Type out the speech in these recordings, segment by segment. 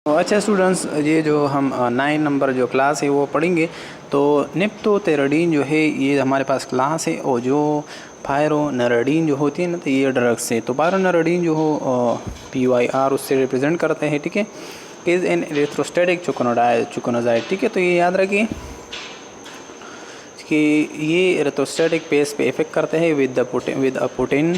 अच्छा स्टूडेंट्स, ये जो हम 9 नंबर जो क्लास है वो पढ़ेंगे। तो निप्टोतेरेडीन जो है ये हमारे पास क्लास है, और जो पायरोनरेडीन जो होती है ना, तो ये ड्रग्स है। तो पायरोनरेडीन जो हो PYR उससे रिप्रेजेंट करते हैं, ठीक है। इज़ एन इलेक्ट्रोस्टैटिक चुकोनोजाइड, ठीक है। तो ये याद रखिए कि ये इलेक्ट्रोस्टैटिक पेस पे इफेक्ट करते हैं with a potent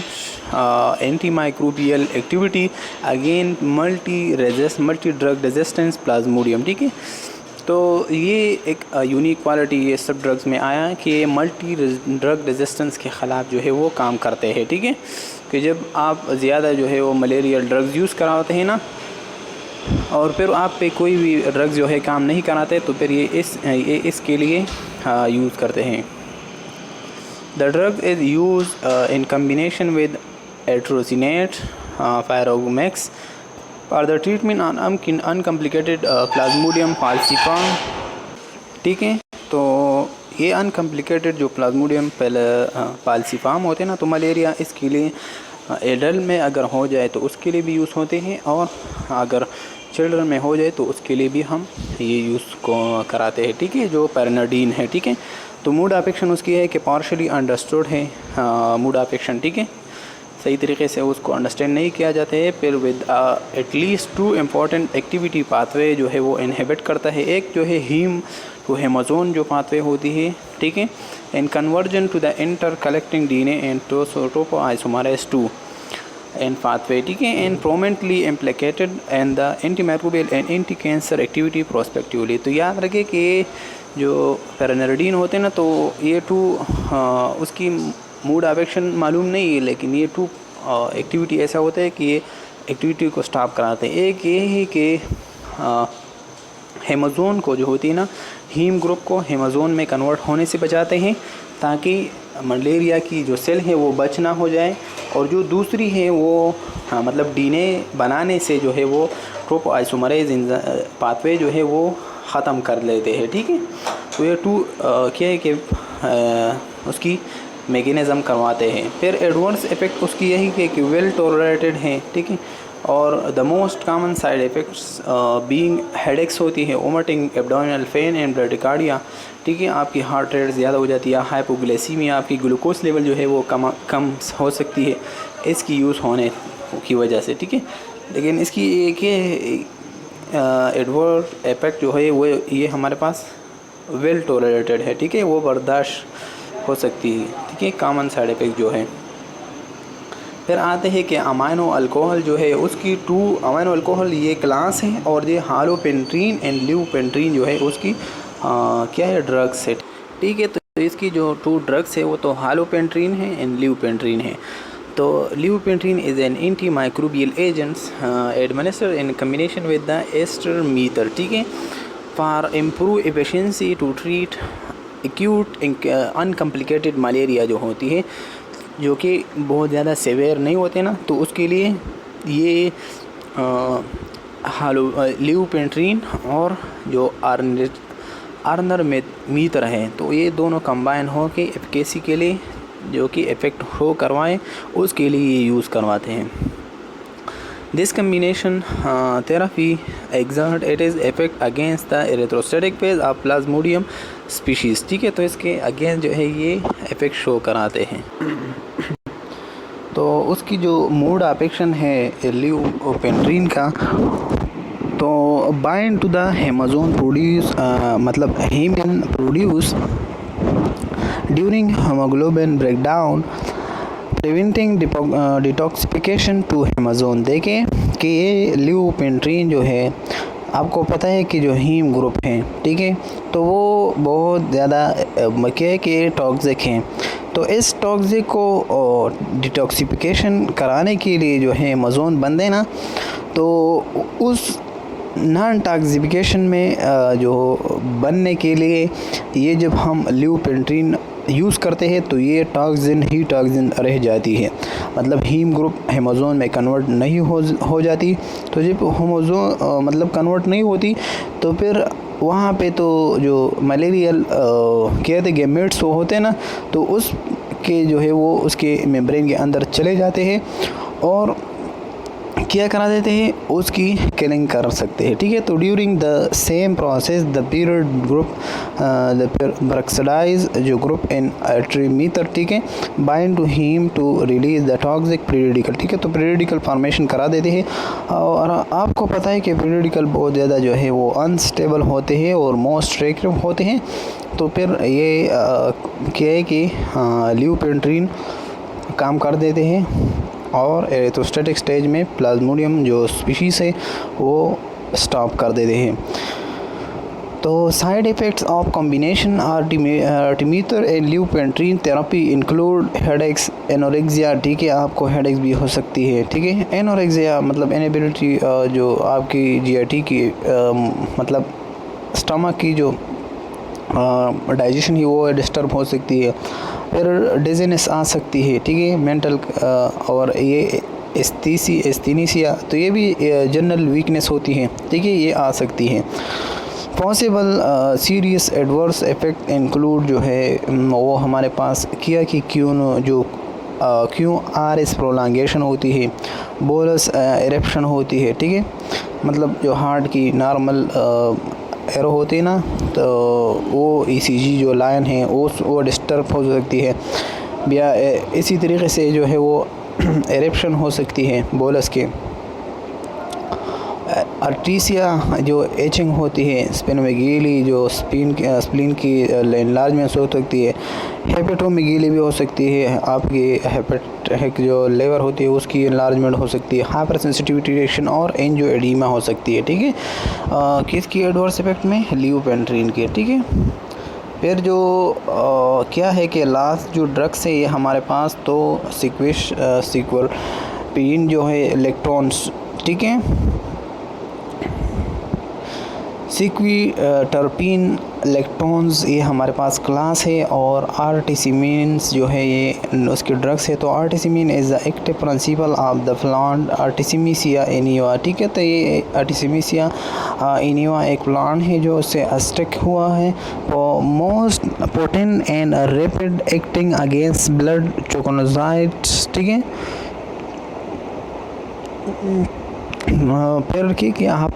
anti microbial activity again multi drug resistance Plasmodium, ठीक है। तो ये एक यूनिक क्वालिटी ये सब ड्रग्स में आया है कि मल्टी ड्रग रेजिस्टेंस के ख़िलाफ़ जो है वो काम करते हैं, ठीक है। कि जब आप ज़्यादा जो है वो मलेरियल ड्रग्स यूज़ कराते हैं ना, और फिर आप पे कोई भी ड्रग्स जो है काम नहीं कराते, तो फिर ये इसके लिए यूज़ करते हैं। The drug is use in combination with atrosinate firomax for the treatment on uncomplicated plasmodium falciparum, ठीक है। तो ये अनकम्प्लिकेटेड जो प्लाज्मोडियम फाल्सिपाम होते हैं ना, तो मलेरिया इसके लिए एडल्ट में अगर हो जाए तो उसके लिए भी यूज़ होते हैं, और अगर चिल्ड्रन में हो जाए तो उसके लिए भी हम ये यूज़ को कराते हैं, ठीक है। जो पैरानाडीन है, ठीक है। तो मूड अफेक्शन उसकी है कि पार्शली अंडरस्टूड है मूड अफेक्शन, ठीक है। सही तरीके से उसको अंडरस्टैंड नहीं किया जाता है। फिर with at least 2 important activity pathway जो है वो इनहिबिट करता है। एक जो है हीम टू हेमाजोन जो पाथवे होती है, ठीक है, इन conversion to the intercalating DNA and topoisomerase 2 and pathway, ठीक है, and prominently implicated and the anti microbial and anti cancer activity prospectively. तो याद रखें कि जो पैरानाडीन होते हैं ना, तो ये 2 उसकी मूड अफेक्शन मालूम नहीं है, लेकिन ये 2 एक्टिविटी ऐसा होता है कि ये एक्टिविटी को स्टॉप कराते हैं। एक ये है कि हेमाजोन को जो होती है ना, हीम ग्रुप को हेमाजोन में कन्वर्ट होने से बचाते हैं, ताकि मलेरिया की जो सेल है वो बच ना हो जाए। और जो दूसरी है वो मतलब DNA बनाने से जो है वो टोपोआइसोमरेज पाथवे जो है वो ख़त्म कर लेते हैं, ठीक है। तो ये 2 क्या है कि उसकी मैकेनिज़्म करवाते हैं। फिर एडवर्स इफ़ेक्ट उसकी यही कि वेल टॉलरेटेड है, ठीक है। और the most common side effects being headaches होती है, vomiting, abdominal pen and bradycardia, ठीक है। आपकी हार्ट रेट ज़्यादा हो जाती है, हाइपोग्लाइसीमिया, आपकी ग्लूकोज लेवल जो है वो कम हो सकती है इसकी यूज़ होने की वजह से, ठीक है। लेकिन इसकी एक एडवर्स इफ़ेक्ट जो है वो ये हमारे पास वेल टॉलरेटेड है, ठीक है, वो बर्दाश्त हो सकती है, ठीक है, कॉमन साइड इफ़ेक्ट जो है। फिर आते हैं कि अमाइनो अल्कोहल जो है उसकी 2 अमाइनो अल्कोहल ये क्लास है, और ये हालोपेंट्रीन एंड ल्यूपेंट्रीन जो है उसकी क्या है ड्रग्स है, ठीक है। तो इसकी जो 2 ड्रग्स है वो तो हालोपेंट्रीन है एंड ल्यूपेंट्रीन है। तो lumefantrine is an anti microbial agents administered in combination with the artemether, ठीक है, for improve efficiency to treat acute uncomplicated malaria जो होती है, जो कि बहुत ज़्यादा सेवेयर नहीं होते ना, तो उसके लिए ये ल्यूपेंट्रीन और जो आर्नर मीटर है, तो ये दोनों कंबाइन हो के एफिकेसी के लिए जो कि इफ़ेक्ट हो करवाएं उसके लिए ये यूज़ करवाते हैं। This combination therapy exert it is effect against the electrostatic phase of Plasmodium species, ठीक है। तो इसके अगेंस्ट जो है ये इफ़ेक्ट शो कराते हैं। तो उसकी जो मूड अफेक्शन है ल्यूपेंट्रीन का, तो bind to the haemozoin produce मतलब hemin produce during haemoglobin breakdown preventing detoxification to haemozoin. देखें कि ये ल्यूपेंट्रीन जो है, आपको पता है कि जो हीम ग्रुप है, ठीक है, तो वो बहुत ज़्यादा क्या है कि टॉक्सिक हैं। तो इस टॉक्सिक को डिटॉक्सिफिकेशन कराने के लिए जो है हेमाजोन बंदे ना, तो उस नॉन टॉक्सिफिकेशन में जो बनने के लिए ये जब हम ल्यूपेंट्रीन यूज़ करते हैं तो ये टॉक्सिन रह जाती है, मतलब हीम ग्रुप हेमाजोन में कन्वर्ट नहीं हो जाती। तो जब हेमाजोन मतलब कन्वर्ट नहीं होती तो फिर वहाँ पे तो जो मलेरियल कहते गैमेट्स वो होते हैं ना, तो उसके जो है वो उसके मेम्ब्रेन के अंदर चले जाते हैं, और क्या करा देते हैं, उसकी किलिंग कर सकते हैं, ठीक है। तो during the same process the period group the peroxidise जो ग्रुप इन ट्रीमीटर, ठीक है, bind to heme to release the toxic free radical, ठीक है। तो प्री रेडिकल फॉर्मेशन करा देते हैं। और आपको पता है कि प्री रेडिकल बहुत ज़्यादा जो है वो अनस्टेबल होते हैं और मोस्ट रिएक्टिव होते हैं। तो फिर ये क्या है कि ल्यूपेंट्रीन काम कर देते हैं और एरिथ्रोस्टैटिक स्टेज में प्लाज्मोडियम जो स्पीशीज़ है वो स्टॉप कर देते हैं। तो side effects of combination artemether and lumefantrine therapy include headaches, anorexia, ठीक है, आपको हेडेक्स भी हो सकती है, ठीक है। एनोरेक्सिया मतलब इनएबिलिटी जो आपकी जीआईटी की मतलब स्टमक की जो डाइजेशन ही वो डिस्टर्ब हो सकती है। फिर डिजीनेस आ सकती है, ठीक है, मेंटल और ये एस्थीनिसिया, तो ये भी जनरल वीकनेस होती है, ठीक है, ये आ सकती है। Possible serious adverse effect include जो है वो हमारे पास किया कि क्यों आरएस प्रोलॉन्गेशन होती है, बोलस इरेप्शन होती है, ठीक है, मतलब जो हार्ट की नॉर्मल एरो होती है ना, तो वो ईसीजी जो लाइन है वो डिस्टर्ब हो सकती है, या इसी तरीके से जो है वो एरेप्शन हो सकती है बोलस के। आर्टीसिया जो एचिंग होती है, स्पेनोमेगाली जो स्प्लीन की एनलार्जमेंट हो सकती है, हेपेटोमेगाली भी हो सकती है, आपकी जो लेवर होती है उसकी एनलार्जमेंट हो सकती है, हाइपर सेंसिटिविटी रिएक्शन और एंजियोएडिमा हो सकती है, ठीक है, किसकी एडवर्स इफेक्ट में, ल्यूपेंट्रीन के, ठीक है। फिर जो क्या है कि लास्ट जो ड्रग्स है ये हमारे पास तो सिक्वरपीन जो है इलेक्ट्रॉन्स, ठीक है, सिक्विटरपीन इलेक्ट्रॉन्स ये हमारे पास क्लास है। और आर्टिसिमीन्स जो है ये उसके ड्रग्स है। तो artemisinin is the active principle of the plant artemisia annua, ठीक है। तो ये आर्टिसिमिसिया एनिवा एक प्लांट है जो उससे अस्टिक हुआ है। Most potent and rapid acting against blood schizonts, ठीक है। फिर कि आप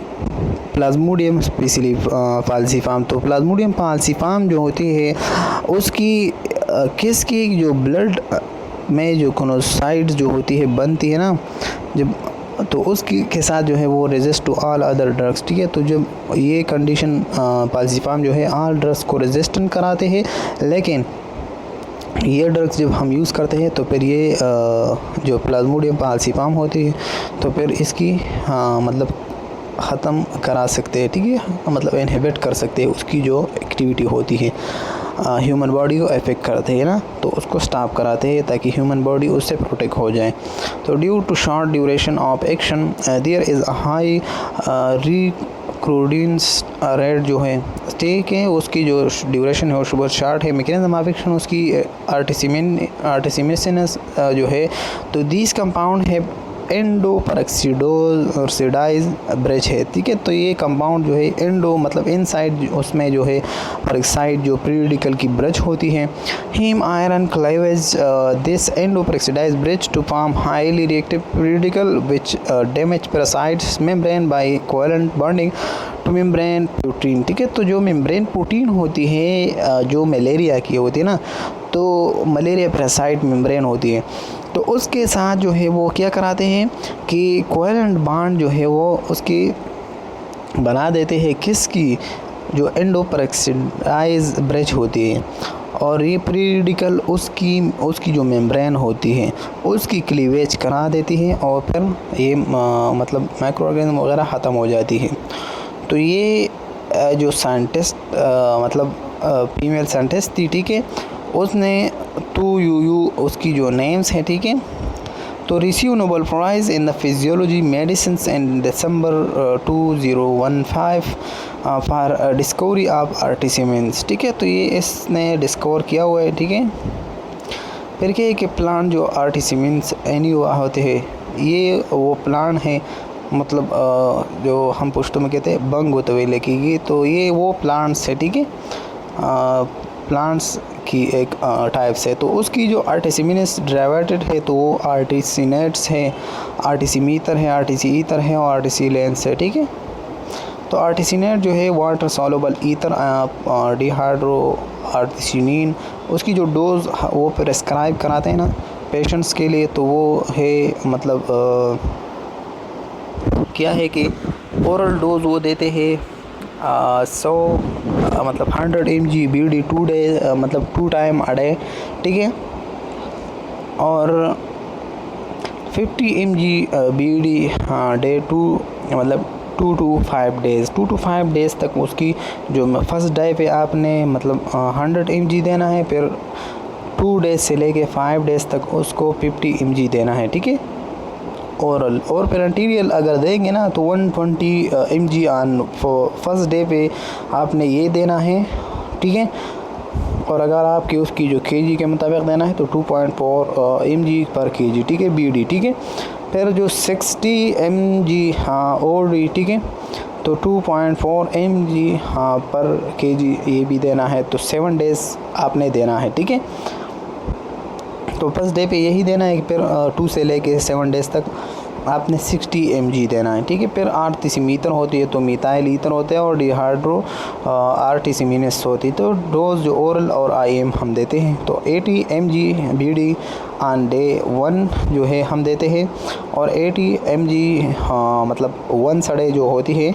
प्लाज्मोडियम स्पेशली फाल्सीफार्म, तो प्लाज्मोडियम फाल्सीफार्म जो होती है उसकी किसकी जो ब्लड में जो कोनोसाइट्स जो होती है बनती है ना जब, तो उसकी के साथ जो है वो resist to all other drugs, ठीक है। तो जब ये कंडीशन फाल्सीफार्म जो है ऑल ड्रग्स को रेजिस्टेंट कराते हैं, लेकिन ये ड्रग्स जब हम यूज़ करते हैं तो फिर ये जो प्लाज्मोडियम फाल्सीफार्म होती है तो फिर इसकी मतलब ख़त्म करा सकते हैं, ठीक है, मतलब इनहिबिट कर सकते हैं उसकी जो एक्टिविटी होती है, ह्यूमन बॉडी को अफेक्ट करते हैं ना, तो उसको स्टॉप कराते हैं ताकि ह्यूमन बॉडी उससे प्रोटेक्ट हो जाए। तो due to short duration of action there is a high recrudescence rate जो है, ठीक है, उसकी जो ड्यूरेशन है वो बहुत शॉर्ट है। मैकेनिज्म ऑफ एक्शन उसकी आर्टिसिमिसिनस जो है, तो दिस कंपाउंड है एंडोपेरोक्साइडाइज ब्रिज है, ठीक है। तो ये कंपाउंड जो है एंडो मतलब इनसाइड उसमें जो है पेरोक्साइड जो पीरियडिकल की ब्रिज होती है, heme iron cleavage this endoperoxide bridge to form highly reactive periodical which damage parasite's membrane by covalent bonding to membrane protein, ठीक है। तो जो मेम्ब्रेन प्रोटीन होती है जो मलेरिया की होती है ना, तो मलेरिया पेरोक्साइड मेम्ब्रेन होती है, तो उसके साथ जो है वो क्या कराते हैं कि कोवेलेंट बॉन्ड जो है वो उसकी बना देते हैं, किसकी, जो एंडोपेरोक्साइडाइज ब्रिज होती है, और ये पीरियडिकल उसकी जो मेम्ब्रेन होती है उसकी क्लीवेज करा देती है, और फिर ये मतलब माइक्रो ऑर्गेनिज्म वगैरह ख़त्म हो जाती है। तो ये जो साइंटिस्ट मतलब फीमेल साइंटिस्ट थी, ठीक है, उसने 2 उसकी जो नेम्स है, ठीक है, तो receive Nobel prize in the physiology medicine in December 2015 for discovery of artemisinins, ठीक है। तो ये इसने डिस्कवर किया हुआ है, ठीक है। फिर क्या है कि प्लांट जो आर्टिसिमिन्स एनिवा होते हैं, ये वो प्लांट है, मतलब जो हम पुश्तों में कहते हैं बंग होते हुए लेके, ये तो ये वो प्लांट्स है, ठीक है, प्लांट्स की एक टाइप्स है। तो उसकी जो आर्टिसिमिनस डेरिवेटेड है तो वो आर्टिसिनेट्स है, आर्टिसिमीटर है, आर्टिसी ईथर है और आर्टिसी लेंस है, ठीक है। तो आर्टिसिनेट जो है वाटर सॉल्युबल ईथर डिहाइड्रो आर्टिसिनिन, उसकी जो डोज वो प्रेस्क्राइब कराते हैं ना पेशेंट्स के लिए, तो वो है मतलब क्या है कि ओरल डोज वो देते हैं 100 मतलब 100 mg BD 2 डे मतलब 2 टाइम अ डे, ठीक है। और 50 mg BD डे 2 मतलब 2 to 5 डेज़ 2 to 5 डेज़ तक उसकी जो फर्स्ट डे पे आपने मतलब 100 mg देना है, फिर 2 डेज़ से लेके 5 डेज़ तक उसको 50 mg देना है, ठीक है ओरल। और पेरेंटीरियल अगर देंगे ना तो 120 mg ऑन फर्स्ट डे पे आपने ये देना है, ठीक है। और अगर आपकी उसकी जो केजी के मुताबिक देना है तो 2.4 mg पर केजी, ठीक है BD, ठीक है। फिर जो 60 mg OD, ठीक है, तो 2.4 mg पर केजी ये भी देना है, तो 7 डेज़ आपने देना है, ठीक है। तो फर्स्ट डे पे यही देना है, फिर 2 से लेके 7 डेज़ तक आपने 60 mg देना है, ठीक है। फिर आर्टिसिमीटर होती है तो मिथाइल ईथर होते हैं और डिहाइड्रो आर्टिसिमिनस होती है। तो डोज जो ओरल और IM हम देते हैं तो 80 mg BD ऑन डे 1 जो है हम देते हैं, और 80 mg मतलब 1 डे जो होती है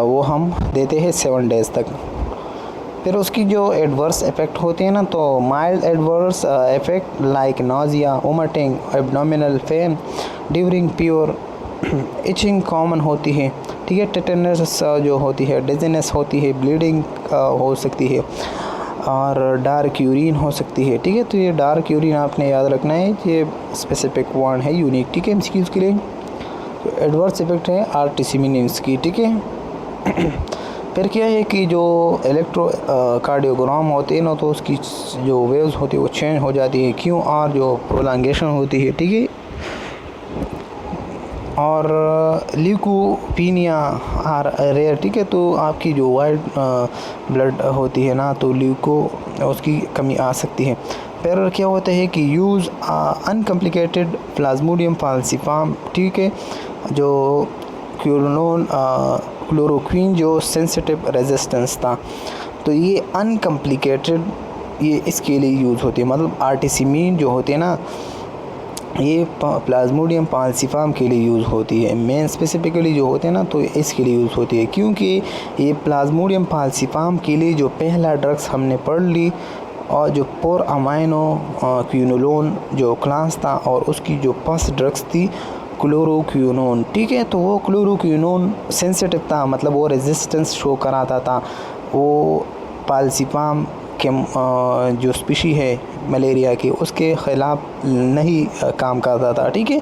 वो हम देते हैं 7 डेज़ तक। फिर उसकी जो एडवर्स इफ़ेक्ट होते हैं ना, तो mild adverse effect like nausea, vomiting, abdominal pain during pure itching common होती है, ठीक है। टेटनस जो होती है, डिजीनेस होती है, ब्लीडिंग हो सकती है और डार्क यूरिन हो सकती है, ठीक है। तो ये डार्क यूरिन आपने याद रखना है, ये स्पेसिफिक वर्ड है यूनिक, ठीक है MCQs के लिए। तो एडवर्स इफ़ेक्ट है आर्टिसिमिनेंस की, ठीक है। फिर क्या है कि जो इलेक्ट्रो कार्डियोग्राम होते हैं ना, तो उसकी जो वेव्स होती है वो चेंज हो जाती है, QR जो प्रोलॉन्गेशन होती है, ठीक है। और ल्यूकोपीनिया आर रेयर, ठीक है। तो आपकी जो वाइट ब्लड होती है ना, तो ल्यूको उसकी कमी आ सकती है। फिर क्या होता है कि यूज़ अनकम्प्लिकेटेड प्लाज्मोडियम फाल्सिपाम, ठीक है, जो क्लोरोक्वीन जो सेंसिटिव रेजिस्टेंस था, तो ये अनकम्प्लिकेटेड ये इसके लिए यूज़ होती है। मतलब आर्टिसिमीन जो होती है ना, ये प्लाज्मोडियम फाल्सिपाम के लिए यूज़ होती है। मेन स्पेसिफिकली जो होते हैं ना, तो इसके लिए यूज़ होती है, क्योंकि ये प्लाज्मोडियम फाल्सिपाम के लिए जो पहला ड्रग्स हमने पढ़ ली और जो पोर अमाइनो क्विनोलोन जो क्लास था, और उसकी जो फर्स्ट ड्रग्स थी क्लोरोक्विनोन, ठीक है। तो वो क्लोरोक्विनोन सेंसिटिव था, मतलब वो रेजिस्टेंस शो कराता था, वो फाल्सिपाम के जो स्पीशी है मलेरिया की उसके ख़िलाफ़ नहीं काम करता था, ठीक है।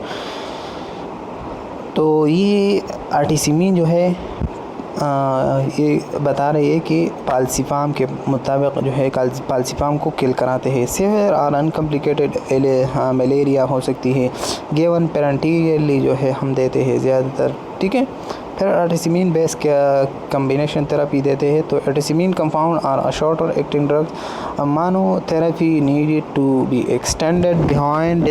तो ये आर्टिसिमीन जो है ये बता रही है कि फाल्सिपाम के मुताबिक जो है फाल्सिपाम को किल कराते हैं। सीवियर और अनकम्प्लिकेटेड मलेरिया हो सकती है, गिवन पेरेंटियरली जो है हम देते हैं ज़्यादातर, ठीक है। फिर आर्टिसिमीन बेस कम्बिनेशन थेरेपी देते हैं। तो आर्टिसिमीन कंपाउंड और a shorter acting drug monotherapy needed to be extended behind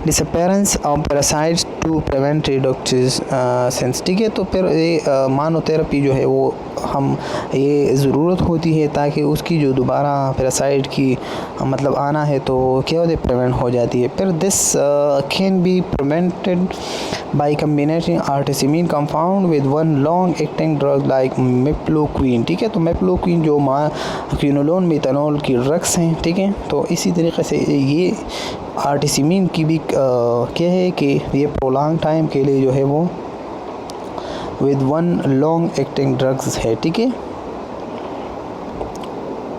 disappearance of parasites to prevent reduction, ठीक है। तो फिर ये मोनोथेरेपी जो है वो हम ये ज़रूरत होती है ताकि उसकी जो दोबारा पैरासाइट की मतलब आना है तो क्या होता है प्रिवेंट हो जाती है। फिर this can be prevented by combinating artemisinin compound with one long acting drug like mefloquine, ठीक है। तो मेप्लोक्विन जो क्विनोलोन मेथनॉल की ड्रग्स हैं, ठीक है। तो इसी तरीके से ये आर्टिसिमीन की भी क्या है कि ये प्रोलॉन्ग टाइम के लिए जो है वो with one long acting drugs है, ठीक है।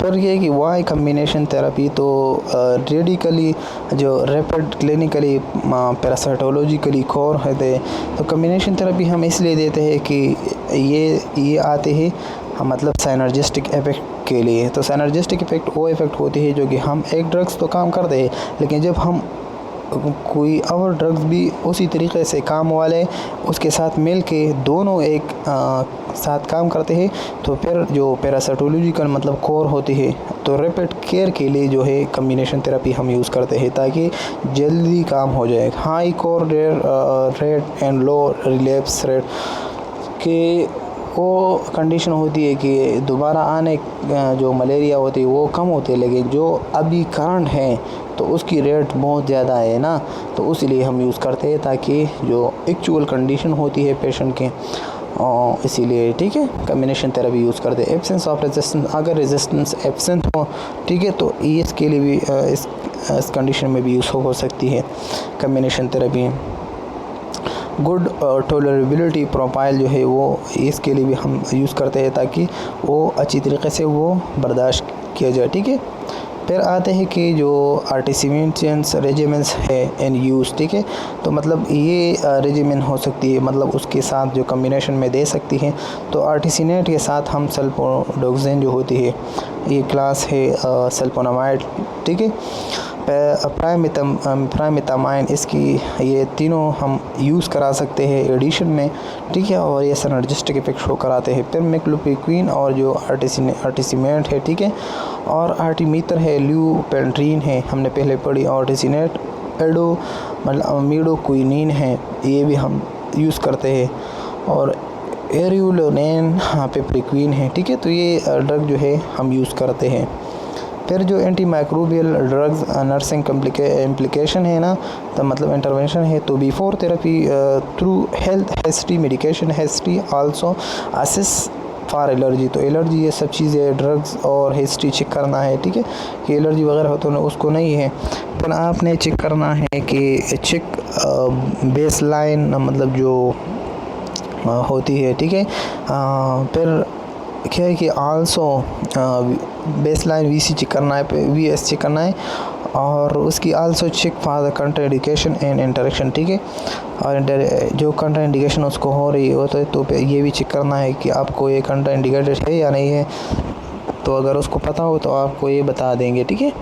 फिर ये कि वाई कम्बिनेशन थेरेपी, तो रेडिकली जो रैपिड क्लिनिकली पैरासाइटोलॉजिकली कोर होते हैं, तो कम्बिनेशन थेरेपी हम इसलिए देते हैं कि ये आते हैं मतलब साइनर्जिस्टिक इफेक्ट के लिए। तो साइनर्जिस्टिक इफेक्ट वो इफेक्ट होती है जो कि हम एक ड्रग्स तो काम करते हैं, लेकिन जब हम कोई और ड्रग्स भी उसी तरीके से काम वाले उसके साथ मिल के दोनों एक साथ काम करते हैं, तो फिर जो पैरासाइटोलॉजिकल मतलब कोर होती है, तो रैपिड केयर के लिए जो है कम्बिनेशन थेरेपी हम यूज़ करते हैं ताकि जल्दी काम हो जाए। High core rate and low relapse rate के वो कंडीशन होती है कि दोबारा आने जो मलेरिया होती है वो कम होती है, लेकिन जो अभी करंट है तो उसकी रेट बहुत ज़्यादा है ना, तो इसलिए हम यूज़ करते हैं ताकि जो एक्चुअल कंडीशन होती है पेशेंट के, इसीलिए ठीक है कम्बिनेशन थेरेपी यूज़ करते हैं। एब्सेंस ऑफ रेजिस्टेंस, अगर रेजिस्टेंस एब्सेंट हो ठीक है तो इसके लिए भी इस कंडीशन में भी यूज़ हो सकती है combination therapy. Good tolerability profile जो है वो इसके लिए भी हम यूज़ करते हैं ताकि वो अच्छी तरीके से वो बर्दाश्त किया जाए, ठीक है। फिर आते हैं कि जो आर्टिसिमेंट्स रेजिमेंट्स है इन यूज़, ठीक है, तो मतलब ये रेजिमेंट हो सकती है, मतलब उसके साथ जो कम्बिनेशन में दे सकती है। तो आर्टिसिनेट के साथ हम सल्फोडोक्सिन जो होती है ये क्लास है सल्फोनामाइड, ठीक है, प्राइमेथामाइन, इसकी ये तीनों हम यूज़ करा सकते हैं एडिशन में, ठीक है, और ये सिनर्जिस्टिक इफेक्ट शो कराते हैं। फिर मिक्लोपिक्विन और जो आर्टिसिमेंट है, ठीक है, और आर्टिमीटर है, ल्यूपेंट्रीन है हमने पहले पढ़ी, आर्टिसिनेट एडो मतलब मीडोक्विनिन है ये भी हम यूज़ करते हैं, और एरियोलोनेन पेप्रिक्विन है, ठीक है, तो ये ड्रग जो है हम यूज़ करते हैं। फिर जो anti microbial drugs nursing implication है ना, तो मतलब इंटरवेंशन है, तो before therapy through health history medication history also assess for allergy, तो एलर्जी ये सब चीज़ें ड्रग्स और हिस्ट्री चेक करना है, ठीक है, कि एलर्जी वगैरह हो तो उसको नहीं है। फिर आपने चेक करना है कि चेक बेस लाइन मतलब जो होती है, ठीक है, फिर क्या है कि also base line VC check करना है, वीएस चेक करना है, और उसकी also check for the contraindication and interaction, ठीक है, और जो कंट्राइंडिकेशन उसको हो रही हो तो ये भी चेक करना है कि आपको ये कंट्राइंडिकेटेड है या नहीं है, तो अगर उसको पता हो तो आपको ये बता देंगे, ठीक है।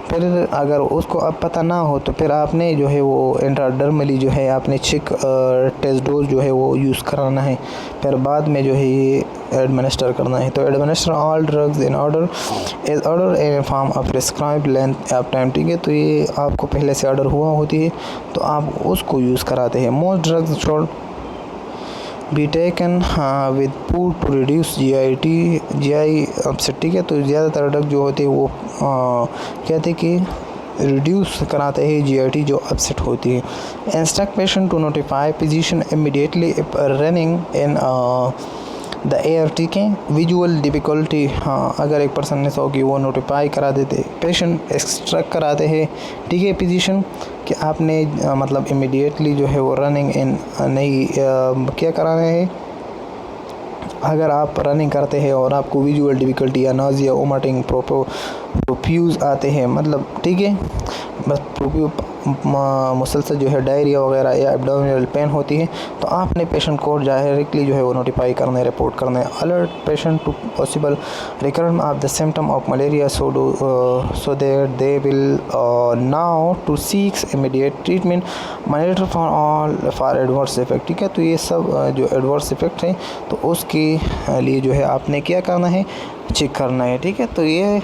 फिर अगर उसको अब पता ना हो तो फिर आपने जो है वो इंट्राडर्मली जो है आपने चेक टेस्ट डोज जो है वो यूज़ कराना है, फिर बाद में जो है ये एडमिनिस्टर करना है। तो administer all drugs in order in form of prescribed length of time, ठीक है, तो ये आपको पहले से ऑर्डर हुआ होती है तो आप उसको यूज़ कराते हैं। Most drugs should be taken with food to reduce GI upset, ठीक है, तो ज़्यादातर ड्रग जो होते हैं वो कहते हैं कि रिड्यूस कराते हैं जीआईटी जो अपसेट होती है। Instruct patient to notify physician immediately running in the air, ठीक है, विजुअल डिफ़िकल्टी, हाँ अगर एक पर्सन ने सो कि वो नोटिफाई करा देते, पेशेंट एक्सट्रैक्ट कराते हैं, ठीक है, फिजिशियन कि आपने मतलब इमीडिएटली जो है वो रनिंग इन नहीं क्या कराना है। अगर आप रनिंग करते हैं और आपको विजुअल डिफ़िकल्टी या नाज़िया वोमिटिंग प्रोफ्यूज़ आते हैं मतलब, ठीक है, बस मुसलसल जो है डायरिया वगैरह या एब्डोमिनल पेन होती है, तो आपने पेशेंट को डायरेक्टली जो है वो नोटिफाई करना है, रिपोर्ट करना है। Alert patient to possible recurrence of the symptom of malaria so that they will now to seeks immediate treatment, monitor for all for adverse effect, ठीक है, तो ये सब जो एडवर्स इफेक्ट हैं तो उसके लिए जो है आपने क्या करना है, चेक करना है, ठीक है। तो ये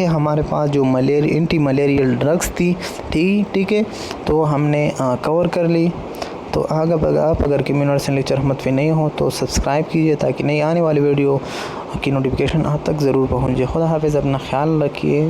हमारे पास जो एंटी मलेरियल ड्रग्स थी, ठीक है, तो हमने कवर कर ली। तो आप अगर कम्युनिटी नर्सिंग लेक्चर अहमद पे नहीं हो तो सब्सक्राइब कीजिए ताकि नई आने वाली वीडियो की नोटिफिकेशन आप तक ज़रूर पहुँचे। खुदा हाफिज़, अपना ख्याल रखिए।